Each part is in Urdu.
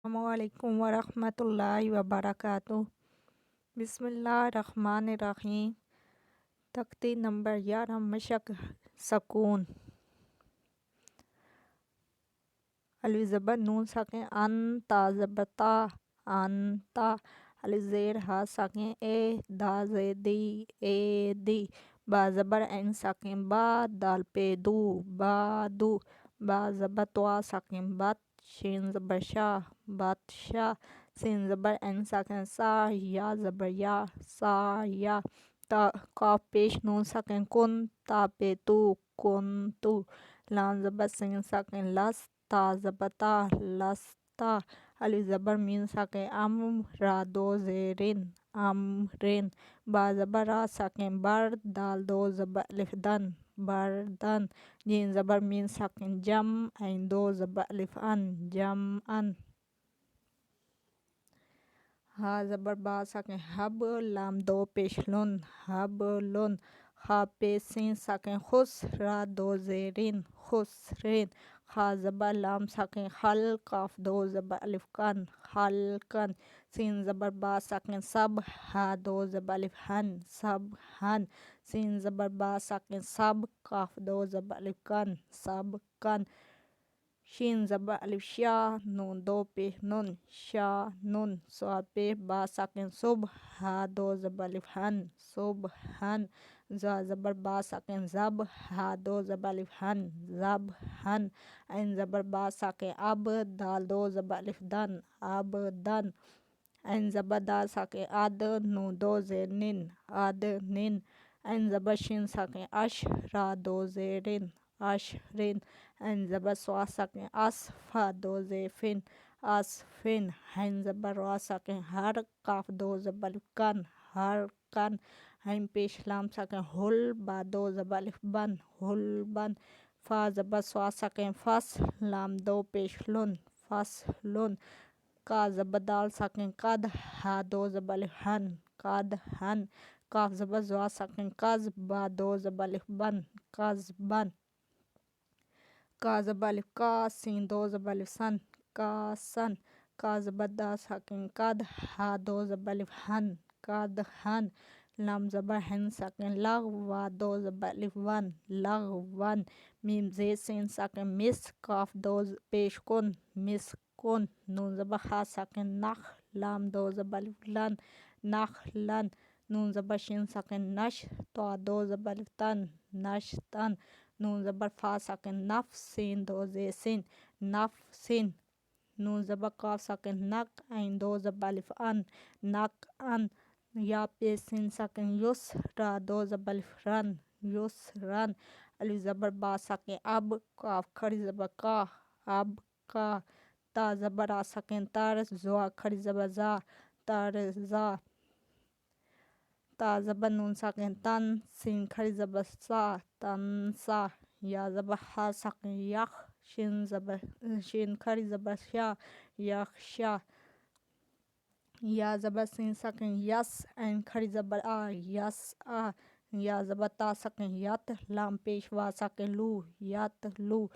علیکم ورحمۃ اللہ وبرکاتہ۔ بسم اللہ الرحمن الرحیم۔ تختی نمبر 11 مشق سکون۔ الف زبر نون ساکن ان، تا زبر تا انتا، الف زیر ہا ساکن اے، دا زیر دی اے دی، با زبر این ساکن با، دال پہ دو بادو، با زبر توا ساکن بت، شین زبر شا بادشاہ، سین زبر این ساکن سا، یا زبر یا سا یا، تا کاف پیش نون ساکن کن، تا پہ تو کن تو، لام زبر سین ساکن لس، تا زبر تا لستا، الف زبر میم ساکن ام، را دو زیرین امرین، با زبر را ساکن بر، دال دو زبر الف دن بردن، جیم زبر میم ساکن جم، عین دو زبر الف ان جمعن، ہا زبر با ساکن حب، لام دو پیش لن حبلن، خا پیش سین ساکن خس، را دو زیرین خسرین، خا زبر لام ساکن خل، کاف دو زبر الف کن خلقن، سین زبر با ساکن سب، ہا دو زبر الف ہن سبحن، سین زبر با ساکن سب، کاف دو زبر الف کن سبکن، شین زبر الف شا، نون دو پیش نون شانن، صاد پیش با ساکن صبح، ہا دو زبر الف ہن صبحن، زا زبر با ساکن زب، ہا دو زبر الف ہن ذبحن، عین زبر با ساکن اب، دال دو زبر الف دن ابدن، عین زبر دال ساکن عد، نون دو زیر نین عدنین، عین زبر شین ساکن اش، را دو زیرین اشرین، عین زبر صاد ساکن اس، فا دو زیر فین اسفین، عین زبر را ساکن ہر، کاف دو زبر الف کن ہرکن، عین پیش لام ساکن حل، با دو زبر الف بن حلبن، فا زبر صاد ساکن فص، لام دو پیش لن فصلن، کا زبر دال ساکن قد، ہا دو زبر الف ہن قدحن، کاف زبر زا ساکن کز، با دو زبر الف بن کذبن، کا زبر الف کا، سین دو زبر الف سن کاسن، کا زبر دا ساکن کد، ہا دو زبر الف ہن کدحن، لام زبر ہن ساکن لغ، وا دو زبر الف ون لغون، میم زیر سین ساکن مس، کاف دو پیش کن مسکن، نون زبر خا ساکن نخ، لام دو زبر الف لن نخلن، نون زبر شین ساکن نش، تا دو زبر الف تن نشتن، نون زبر فا ساکن نف، سین دو زیر سین نفسین، نون زبر کاف ساکن نق، عین دو زبر الف ان نقعن، یا پیش سین ساکن یس، را دو زبر الف رن یسرن، الف زبر با ساکن اب، کاف کھڑی زبر کا ابکا، تا زبر را ساکن تر، زا کھڑی زبر زا ترزا، تا زبر نون ساکن تن، سین کھڑی زبر سا تنسا، یا زبر ہا ساکن یک، شین کھڑی زبر شا یخشا، یا زبر سین ساکن یس، عین کھڑی زبر آ یسعا، یا زبر تا ساکن یت، لام پیش وا ساکن لو یتلو،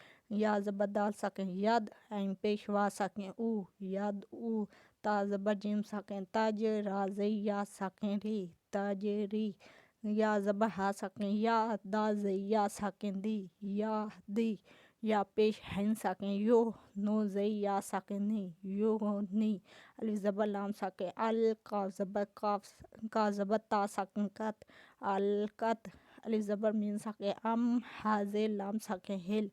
یا زبر دال ساکن ید، عین پیش وا ساکن او یدعو، تا زبر جیم ساکن تج، را زیر یا ساکن ری تجری، یا زبر ہا ساکن یا، دال زیر یا ساکن دی یهدی، یا پیش ہین ساکن یو، نون زیر یا ساکن نی یغنی، الف زبر لام ساکن ال، کا زبر تا ساکن کت الکت، الف زبر میم ساکن ام، ہا زیر لام ساکن ہل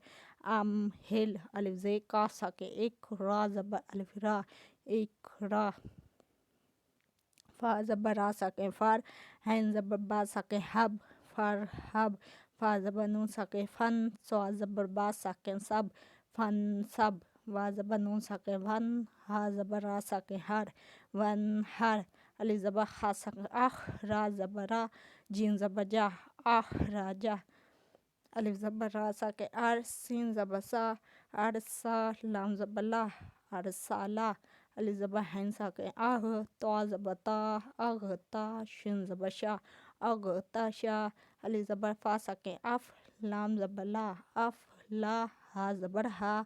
امہل، الف زیر کاف ساکن اک، را زبر الف را اکرا، فا زبر را ساکن فر، عین زبر با ساکن حب فرحب، فا زبر نون ساکن فن، صاد زبر با ساکن سب فنسب، وا زبر نون ساکن ون، ہا زبر را ساکن ہر ونہر، الف زبر خا ساکن اخ، را زبر را، جیم زبر جا اخرجہ، الف زبر را ساکن ار، سین زبر سا ارسا، لام زبر لا ارسلا، الف زبر ہین ساکن اغ، تا زبر تا اغتا، شین زبر شا اغتشا، الف زبر فا ساکن اف، لام زبر لا افلا، ہا زبر ہا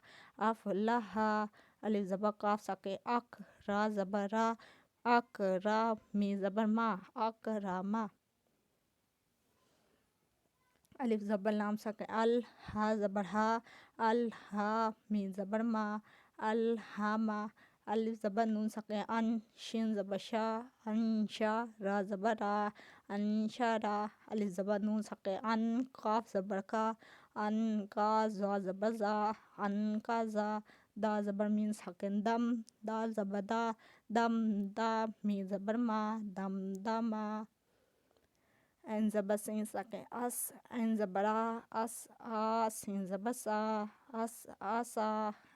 افلحا، الف زبر قاف ساکن اک، را زبر را، اکرا، میم زبر ما، اکرما. الف زبر لام ساکن ال، ہا زبر ہا، الہا، میم زبر ما، الہما. الف زبر نون ساکن ان، شین زبر شا، انشا، را زبر را، انشارا. الف زبر نون ساکن ان، قاف زبر کا، انکا، زا زبر زا، انکازا. دال زبر میم ساکن دم، دال زبر دا، دم دا، میم زبر ما، دمدما. عین زبر سین ساکن اس، عین زبر آ، اسآ، سین زبر سا، اسآسا.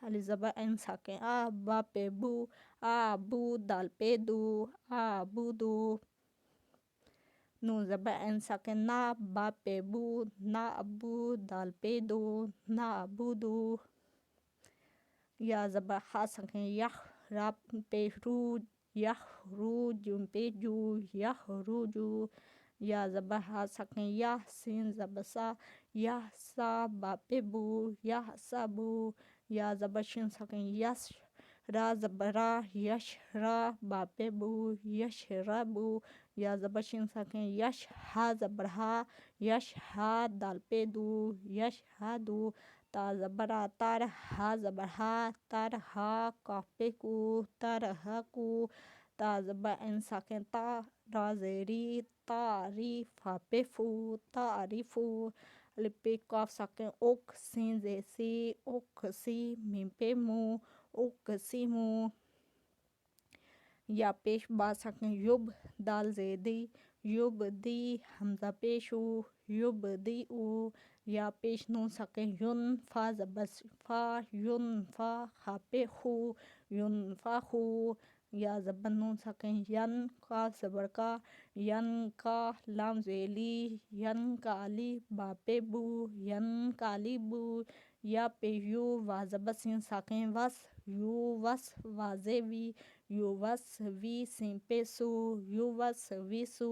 الف زبر عین ساکن آ، با پہ بو، آبو، دال پہ دو، آبودو. نون زبر عین ساکن نا، با پہ بو، نابو، دال پہ دو، نابودو. یا زبر ہا ساکن یک، را پہ رو، یخرو، جیم پہ جو، یخرجو. یا زبر ہا ساکن یا، سین زبر سا، یحسا، با پہ بو، یحسبو. یا زبر شین ساکن یش، را زبر را، یشرا، با پہ بو، یشربو. یا زبر شین ساکن یش، ہا زبر ہا، یشہا، دال پہ دو، یشہدو. تا زبر آ، تر، ہا زبر ہا، ترہا، کاف پہ کو، ترہکو. تا زبر عین ساکن تا، را زیر ی، تاری، فا پہ فو، تعریفو. الف پہ کاف ساکن اک، سین زیر سی، اکسی، میم پہ مو، اقسمو. یا پیش با ساکن یب، دال زیر دی، یبدی، حمزہ پیش او، یبدیو. یا پیش نون ساکن ین، فا زبر فا، ینفا، خا پہ خو، ینفخو. یا زبر نون ساکن ین، کاف زبر کا، ینکا، لام زیر لی، ینکالی، با پہ بو، ینکالبو. یا پیش یو، وا زبر سین ساکن وس، یووس، وا زیر وی، یووسوی، سین پہ سو، یووسویسو.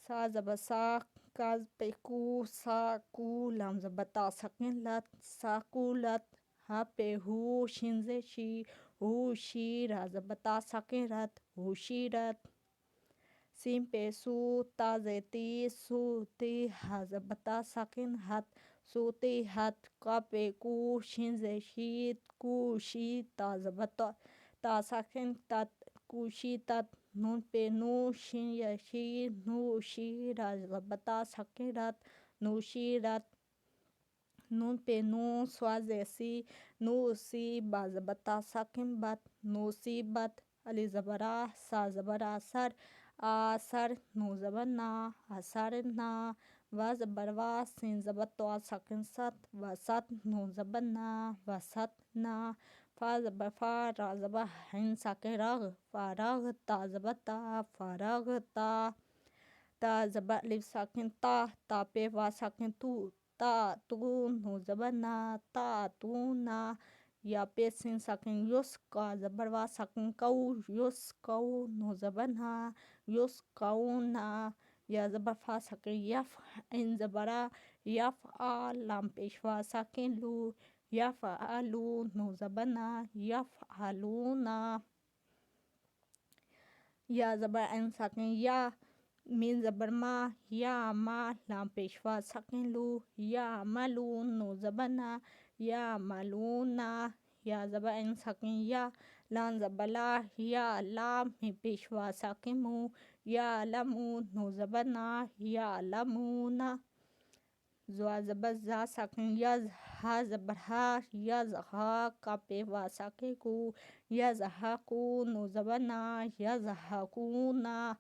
سا زبر سا، کاف پہ کو، ساکو، لام زبر تا ساکن لت، ساکولت. ہا پہ ہو، شین زیر شی، ہوشی، را زبر تا ساکن رت، ہوشیرت. سین پہ سو، تا زیر تی، سوتی، ہا زبر تا ساکن ہت، سوتیہت. کاف پہ کو، شین زیر شید، کوشید، تا زبر تا ساکن تت، کوشیتت. نون پہ نو، شین یا شی، نوشی، را زبر تا ساکن رت، نوشیرت. نون پہ نو، صاد زیر سی، نوسی، با زبر تا ساکن بت، نوصیبت. الف زبر آ، سا زبر آثر، آثر. نون زبر نا، اثرنا. وا زبر وا، سین زبر تو ساکن ست، وست. نون زبر نا، وستنا. فا زبر فا، را زبر عین ساکن رغ، فارغ. تا زبر تا، فارغتا. تا زبر الف ساکن تا، تا پہ وا ساکن تو، تاتو. نون زبر نا، تاتونا. یا پیش سین ساکن یس، کا زبر وا ساکن کو، یسکو. نون زبر نا، یسکونا. یا زبر فا ساکن یف، عین زبر آ، یفعل، لام پیش وا ساکن لو، یفعلو. نون زبر نا، یفعلونا. یا زبر عین ساکن یا، میم زبر ما، یاما، لام پیش وا ساکن لو، یعملو. نون زبر نا، یعملونا. یا زبر عین ساکن یا، لام زبر لا، یعلم، میم پیش وا ساکن مو، یعلمو. نون زبر نا، یعلمونا. زا زبر زا ساکن یز، ہا زبر ہا، یزہا، کاف پہ وا ساکن کو، یضحکو. نون زبر نا، یضحکونا.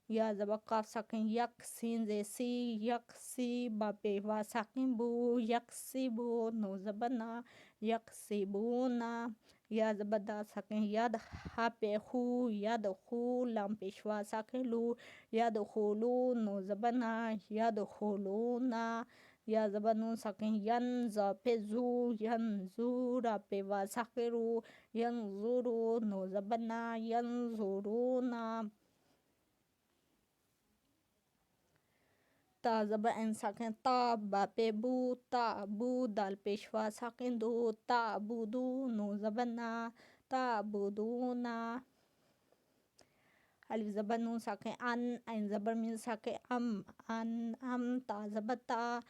یا زبر قاف ساکن یک، سین زیر سی، یکسی، با پہ وا ساکن بو، یکسبو. نون زبر نا، یکسبونا. یا زبر دال ساکن ید، ہا پہ خو، یدخو، لام پیش وا ساکن لو، یدخلو. نون زبر نا، یدخلونا. یا زبر نون ساکن ین، زا پہ زو، ینزو، را پہ وا ساکن رو، ینظرو. نون زبر نا، ینظرونا. تا زبر عین ساکن تا با پہ بو تا بو دال پیش وا ساکن دو تا بودو نون زبر نا تا بودونا. الف زبر نون ساکن ان عین زبر میم ساکن ام ان ام تا زبر تا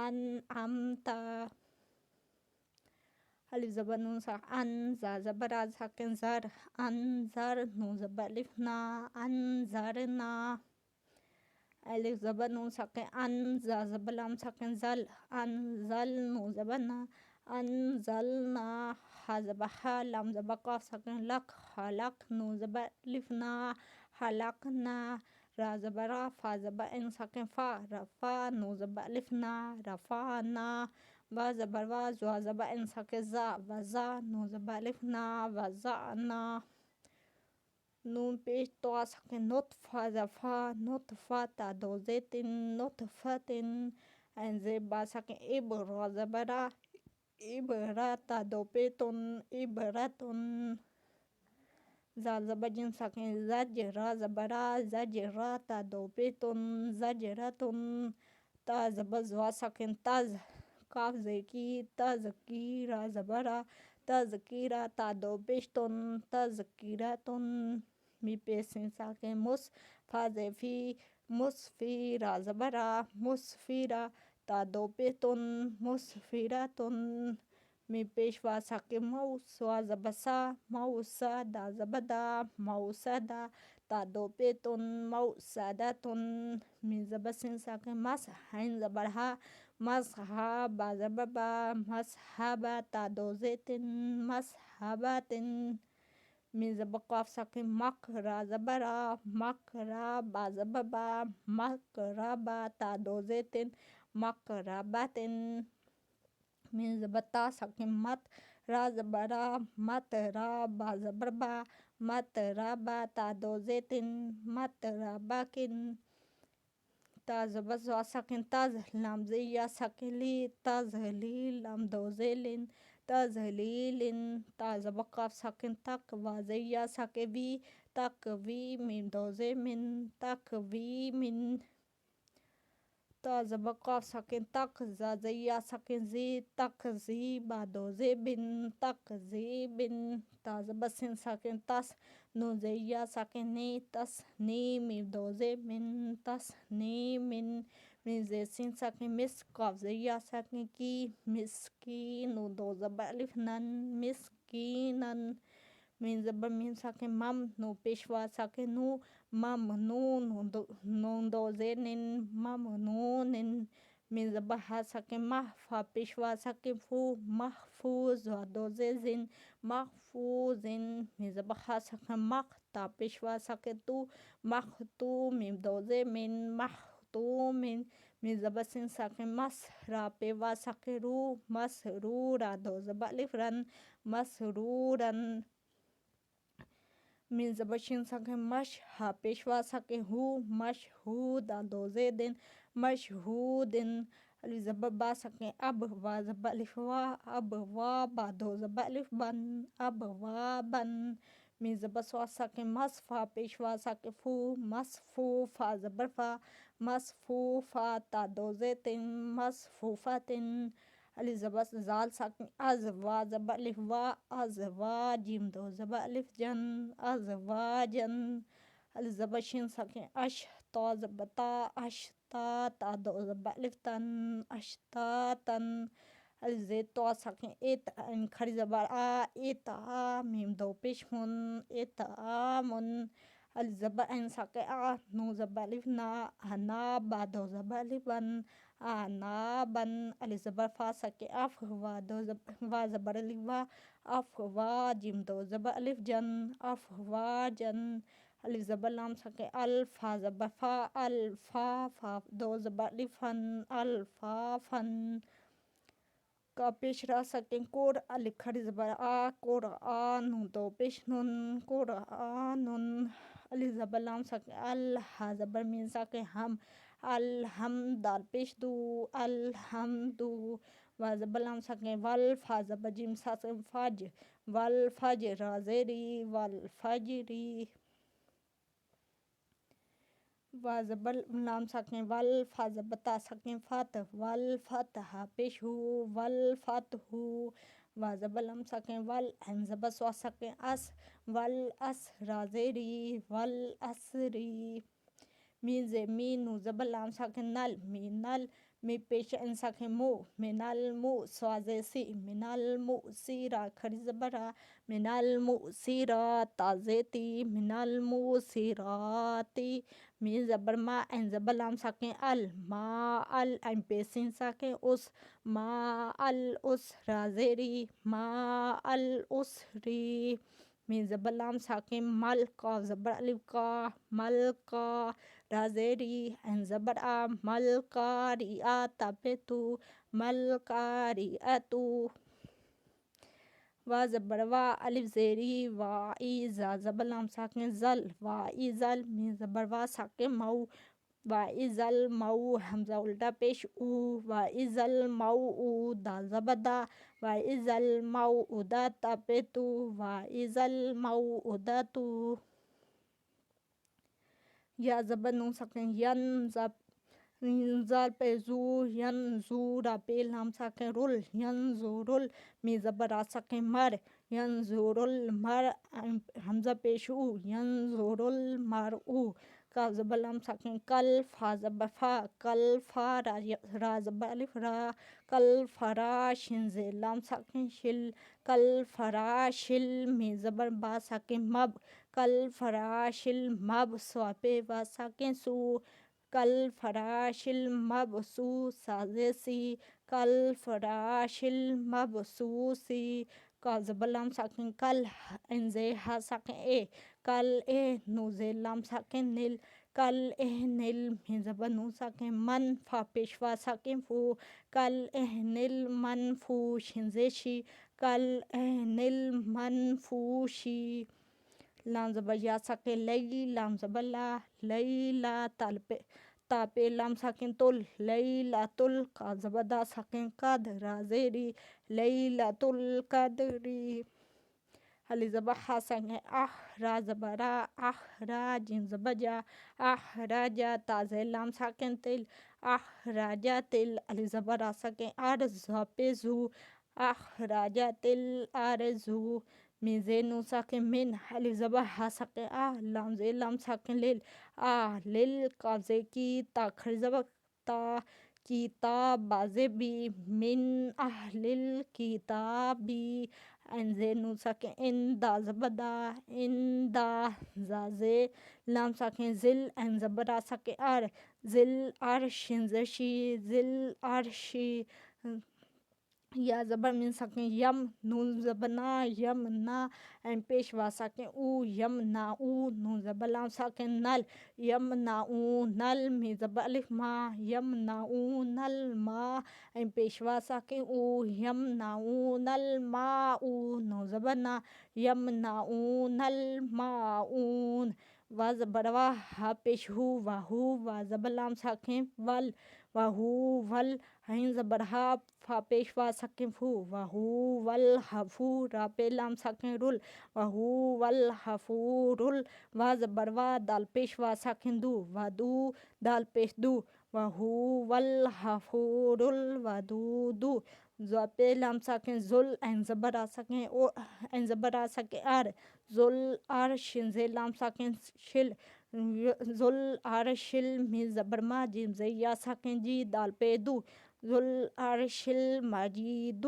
ان ام تا. الف زبر نون ساکن ان زا زبر را ساکن زر ان زر نون زبر الف نا ان زرنا. الف زبر نون ساکن ان زا زبر لام ساکن زل ان زل نون زبر نا ان زلنا. ها زبر ها لام زبر قاف ساکن لک خلق نون زبر الف نا خلقنا. را زبر را فا زبر عین ساکن فا رفا نون زبر الف نا رفعنا. وا زبر وا زوا زبر عین ساکن زا وزا نون زبر الف نا وزعنا. نون پیش توا ساکن نطفه زفا نطفه تا دو زیتن نطفتن. عین زی با ساکن اب را زبر را ابره تا دو پیتون ابرتون. زال زبر جیم ساکن زج را زبر را زجرا تا دو پیتون زجرتون. تا زبر زوا ساکن تز کاف زکی تزکی را زبر را تزکیرا تا دو پیشتون تزکیرتون. می پیش سین ساکن مس فا زفی مسفی را زبر را مسفیرا تا دو پیتون مسفیرتون. می پیش وا ساکن موس وا زبر سا موسا دا زبر دا موسدا تا دو پیتون موسدتون. می زبر سین ساکن مس عین زبر ها مصحا با زبر با مصحبا تا دو زیتن مصحبتن. می زبر قاف ساکن مق را زبر را مقرا با زبر با مقربا تا دو زیتن مقربتن. می زبر تا ساکن مت را زبر را مت را با زبر با مت را با تا دو زیتن متربکن. تا زبر زوا ساکن تز لام زی یا ساکن لی تزلی لام دو زیلن تزلیلن. تا زبر قاف ساکن تک وا زی یا ساکن وی تکوی میم دو زی من تکویمن. تا زبر قاف ساکن تک زا زی یا ساکن زی تکزی با دو زی بن تکزیبن. تا زبر سین ساکن تس نون زی یا ساکن نی تسنیم میم دو زی من تسنیمن. می زی سین ساکن مس قاف زی یا ساکن کی مسکی نون دو زبر الف نن مسکینن. میم زبر میم ساکن مم نون پیش وا ساکن نو ممنون نون دو زینن ممنونن. میم زبر ها ساکن مه فا پیش وا ساکن فو محفوظ وا دو زی زین محفوظن. میم زبر ها ساکن مق تا پیش وا ساکن تو مختوم میم دو زی من مختومن. میم زبر سین ساکن مس را پہ وا ساکن رو مسرورا دو زبر الف رن مسرورن. میم زبر شین ساکن مش ها پیش وا ساکن هو مشهودا دو زیدن مشهودن. الف زبر با ساکن اب وا زبر الف وا اب وا با دو زبر الف بن ابوابن. میم زبر سوا ساکن مس فا پیش وا ساکن فو مصفوفا زبر فا مصفوفا تا دو زیتن مصفوفتن. الف زبر زال ساکن از وا زبر الف وا ازواجیم دو زبر الف جن ازواجن. الف زبر شین ساکن اش تا زبر تا اشتا تا دو زبر الف تن اشتاتن. الف زی تا ساکن ایت عین کھڑی زبر آ ایتا میم دو پیش من ایتامن. الف زبر عین ساکن آ نون زبر الف نا انا با دو زبر الف بن انابن. الف زبر فا ساکن اف وا دو زبر وا زبر الف وا افواجیم دو زبر الف جن افواجن. الف زبر لام ساکن الف فا زبر فا الفا فا دو زبر الف فن الفافن. کا پیش را ساکن کور الف کھڑی زبر آ قرآن نون دو پیش نون قرآنن. الف زبر لام ساکن ال ها زبر میم ساکن هم الحمد دال پیش دو الحمدو. وا زبر لام ساکن ول فا زبر جیم ساکن فج والفجر را زیری والفجری. و زبر لام ساکن ول فا زبر تا ساکن فت ول فت ها پیش هو ول فت هو و زبر لام ساکن ول عین زبر سوا ساکن اس ول اس را زیری ول اسری مین ز می نون زبر لام ساکن نل می نل می پیش ان ساکن مو من المو سوا ز سی من المو سی را کری زبر را من المو سی را تا ز تی من المو سی را تی مین زبر ما عین زبر لام ساکن ال ما ال عین پیسین ساکن اس ما ال اس را زیری ما ال اسری مین زبر لام ساکن مل قاف زبر الف قا مل قا را زیری عین زبر آ مل قاری آ تا پی تو مل قاری اتو و زبر وا الف زیری وا ای زا زبر لام ساکن زل وا ای زل مین زبر وا ساکن مو وا ای زل مو همزه الٹا پیش او وا ای زل مو او دال زبر دا وا ای زل مو او دا تا پی تو وا ای زل مو او دا تو یا زبر نون ساکن ین زال پی زو ین زو را پی لام ساکن رول ین زو رول می زبر را ساکن مر ین زو رول مر همزه پیش او ین زو رول مر او کاف زبر لام ساکن کل فا زبر فا کل فا را زبر الف را کل فرا شین ز لام ساکن شل کل فرا شل می زبر با ساکن مب کل فرا شل مب سوا پی با ساکن سو کل فرا شل مب سو سا ز سی کل فرا شل مب سو سی کاف زبر لام ساکن کل عین ز ها ساکن ای کل ای نون ز لام ساکن نل کل ای نل مین زبر نون ساکن من فا پیش وا ساکن فو کل ای نل من فو شین ز شی کل ای نل من فو شی لام زبر یا ساکن لی لام زبر لا لیلا تا پی لام ساکن تل لیلۃ قاف زبر دا ساکن قد را زیری لیلۃ القدری حلی زبر ها ساکن اح را زبر را اح را جیم زبر جا اح را جا تا ز لام ساکن تل اح را جا تل الف زبر را ساکن ار زا پی زو اح را جا تل ار زو مین ز نون ساکن من الف زبر ها ساکن آ لام ز لام ساکن لیل آ لیل قاف ز کی تا کری زبر تا کتاب با ز بی من اهل الکتابی عین ز نون ساکن ان دال زبر دا ان دا زا ز لام ساکن زل عین زبر را ساکن ار زل ار شین ز شی زل عرشی یا زبر مین ساکن یم نون زبر نا یم نا عین پیش وا ساکن او یم نا او نون زبر لام ساکن نل یم نا او نل مین زبر الف ما یم نا او نل ما عین پیش وا ساکن او یم نا او نل ما او نون زبر نا یم نا او نل ما اون و زبر وا ها پیش هو و هو و زبر لام ساکن ول و هو ول عین زبر ها فا پیش وا ساکن فو و هو ول هفو را پی لام ساکن رول و هو ول هفو رول و زبر وا دال پیش وا ساکن دو و دو دال پیش دو و هو ول هفو رول و دو دو زا پی لام ساکن زل عین زبر را ساکن او عین زبر را ساکن ار زل ار شین ز لام ساکن شل زل ار شل مین زبر ما جیم ز یا ساکن جی دال پی دو ذل عرش المجید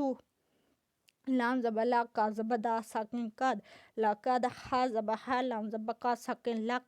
لام زبر لا قاف زبر دا ساکن قد لقد ها زبر ها لام زبر قاف ساکن لق